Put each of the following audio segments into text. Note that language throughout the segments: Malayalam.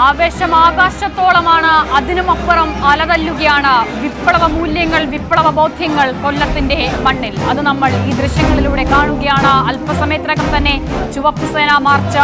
ആവേശം ആകാശത്തോളമാണ്, അതിനുമപ്പുറം അലതല്ലുകയാണ് വിപ്ലവ മൂല്യങ്ങൾ, വിപ്ലവ ബോധ്യങ്ങൾ കൊല്ലത്തിന്റെ മണ്ണിൽ. അത് നമ്മൾ ഈ ദൃശ്യങ്ങളിലൂടെ കാണുകയാണ്. അല്പസമയത്തിനകം തന്നെ ചുവപ്പ് സേന മാർച്ച്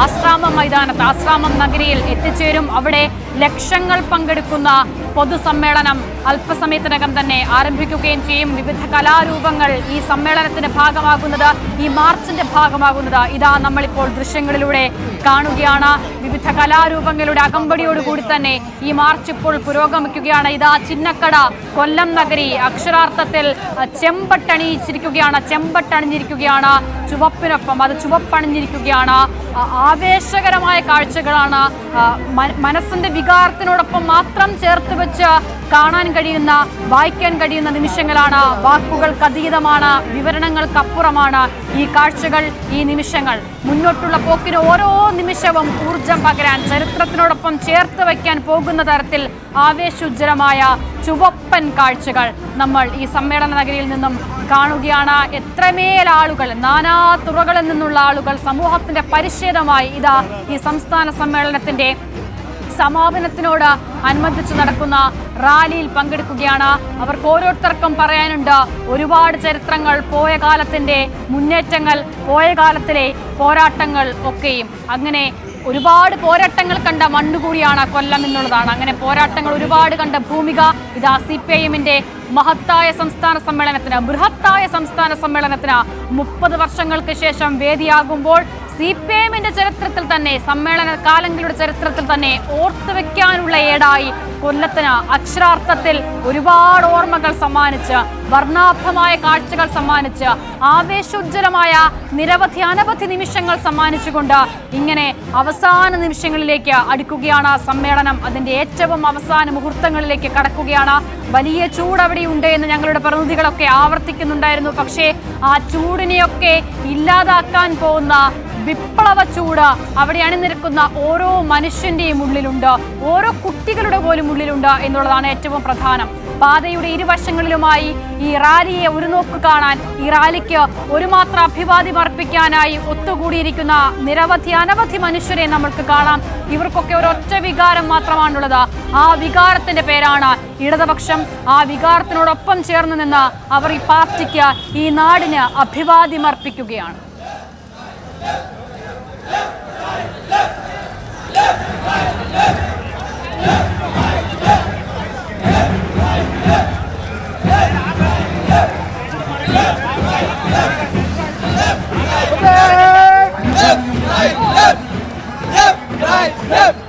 ആശ്രാമം മൈതാനത്ത്, ആശ്രാമം നഗരിയിൽ എത്തിച്ചേരും. അവിടെ ലക്ഷങ്ങൾ പങ്കെടുക്കുന്ന പൊതുസമ്മേളനം അല്പസമയത്തിനകം തന്നെ ആരംഭിക്കുകയും ചെയ്യും. വിവിധ കലാരൂപങ്ങൾ ഈ സമ്മേളനത്തിന്റെ ഭാഗമാകുന്നത്, ഈ മാർച്ചിന്റെ ഭാഗമാകുന്നത് ഇതാ നമ്മളിപ്പോൾ ദൃശ്യങ്ങളിലൂടെ കാണുകയാണ്. വിവിധ കലാരൂപങ്ങളുടെ അകമ്പടിയോടുകൂടി തന്നെ ഈ മാർച്ച് ഇപ്പോൾ പുരോഗമിക്കുകയാണ്. ഇതാ ചിന്നക്കട കൊല്ലം നഗരി അക്ഷരാർത്ഥത്തിൽ ചെമ്പട്ടണിഞ്ഞിരിക്കുകയാണ്. ചുവപ്പിനൊപ്പം അത് ചുവപ്പണിഞ്ഞിരിക്കുകയാണ്. ആവേശകരമായ കാഴ്ചകളാണ്. മനസ്സിന്റെ വികാരത്തിനോടൊപ്പം മാത്രം ചേർത്ത് വെച്ച് കാണാൻ കഴിയുന്ന, വായിക്കാൻ കഴിയുന്ന നിമിഷങ്ങളാണ്. വാക്കുകൾക്ക് അതീതമാണ്, വിവരണങ്ങൾക്കപ്പുറമാണ് ഈ കാഴ്ചകൾ, ഈ നിമിഷങ്ങൾ. മുന്നോട്ടുള്ള പോക്കിന് ഓരോ നിമിഷവും ഊർജം പകരാൻ, ചരിത്രത്തിനോടൊപ്പം ചേർത്ത് വയ്ക്കാൻ പോകുന്ന തരത്തിൽ ആവേശോജ്ജലമായ ചുവപ്പൻ കാഴ്ചകൾ നമ്മൾ ഈ സമ്മേളന നഗരിയിൽ നിന്നും കാണുകയാണ്. എത്രമേൽ ആളുകൾ, നാനാ തുറകളിൽ നിന്നുള്ള ആളുകൾ സമൂഹത്തിന്റെ പരിച്ഛേദമായി ഇതാ ഈ സംസ്ഥാന സമ്മേളനത്തിന്റെ സമാപനത്തിനോട് അനുബന്ധിച്ച് നടക്കുന്ന റാലിയിൽ പങ്കെടുക്കുകയാണ്. അവർക്ക് ഓരോരുത്തർക്കും പറയാനുണ്ട് ഒരുപാട് ചരിത്രങ്ങൾ, പോയ കാലത്തിന്റെ മുന്നേറ്റങ്ങൾ, പോയ കാലത്തിലെ പോരാട്ടങ്ങൾ ഒക്കെയും. അങ്ങനെ ഒരുപാട് പോരാട്ടങ്ങൾ കണ്ട മണ്ണുകൂടിയാണ് കൊല്ലം എന്നുള്ളതാണ്. അങ്ങനെ പോരാട്ടങ്ങൾ ഒരുപാട് കണ്ട ഭൂമിക ഇതാ CPIM-ന്റെ മഹത്തായ സംസ്ഥാന സമ്മേളനത്തിന്, ബൃഹത്തായ സംസ്ഥാന സമ്മേളനത്തിന് 30 വർഷങ്ങൾക്ക് ശേഷം വേദിയാകുമ്പോൾ CPIM-ന്റെ ചരിത്രത്തിൽ തന്നെ, സമ്മേളന കാലങ്ങളുടെ ചരിത്രത്തിൽ തന്നെ ഓർത്തുവെക്കാനുള്ള ഏടായി കൊല്ലത്തിന് അക്ഷരാർത്ഥത്തിൽ ഒരുപാട് ഓർമ്മകൾ സമ്മാനിച്ച്, വർണ്ണാഭമായ കാഴ്ചകൾ സമ്മാനിച്ച്, ആവേശോജ്ജലമായ അനവധി നിമിഷങ്ങൾ സമ്മാനിച്ചുകൊണ്ട് ഇങ്ങനെ അവസാന നിമിഷങ്ങളിലേക്ക് അടുക്കുകയാണ് സമ്മേളനം. അതിന്റെ ഏറ്റവും അവസാന മുഹൂർത്തങ്ങളിലേക്ക് കടക്കുകയാണ്. വലിയ ചൂട് അവിടെയുണ്ട് എന്ന് ഞങ്ങളുടെ പ്രതിനിധികളൊക്കെ ആവർത്തിക്കുന്നുണ്ടായിരുന്നു. പക്ഷേ ആ ചൂടിനെയൊക്കെ ഇല്ലാതാക്കാൻ പോകുന്ന വിപ്ലവ ചൂട് അവിടെ അണിനിരക്കുന്ന ഓരോ മനുഷ്യന്റെയും ഉള്ളിലുണ്ട്, ഓരോ കുട്ടികളുടെ പോലും ഉള്ളിലുണ്ട് എന്നുള്ളതാണ് ഏറ്റവും പ്രധാനം. പാതയുടെ ഇരുവശങ്ങളിലുമായി ഈ റാലിയെ ഒരു നോക്ക് കാണാൻ, ഈ റാലിക്ക് ഒരു മാത്രം അഭിവാദ്യം അർപ്പിക്കാനായി ഒത്തുകൂടിയിരിക്കുന്ന അനവധി മനുഷ്യരെ നമ്മൾക്ക് കാണാം. ഇവർക്കൊക്കെ ഒരൊറ്റ വികാരം മാത്രമാണുള്ളത്. ആ വികാരത്തിന്റെ പേരാണ് ഇടതുപക്ഷം. ആ വികാരത്തിനോടൊപ്പം ചേർന്ന് നിന്ന് അവർ ഈ പാർട്ടിക്ക്, ഈ നാടിന് അഭിവാദ്യം അർപ്പിക്കുകയാണ്. Left, right, left.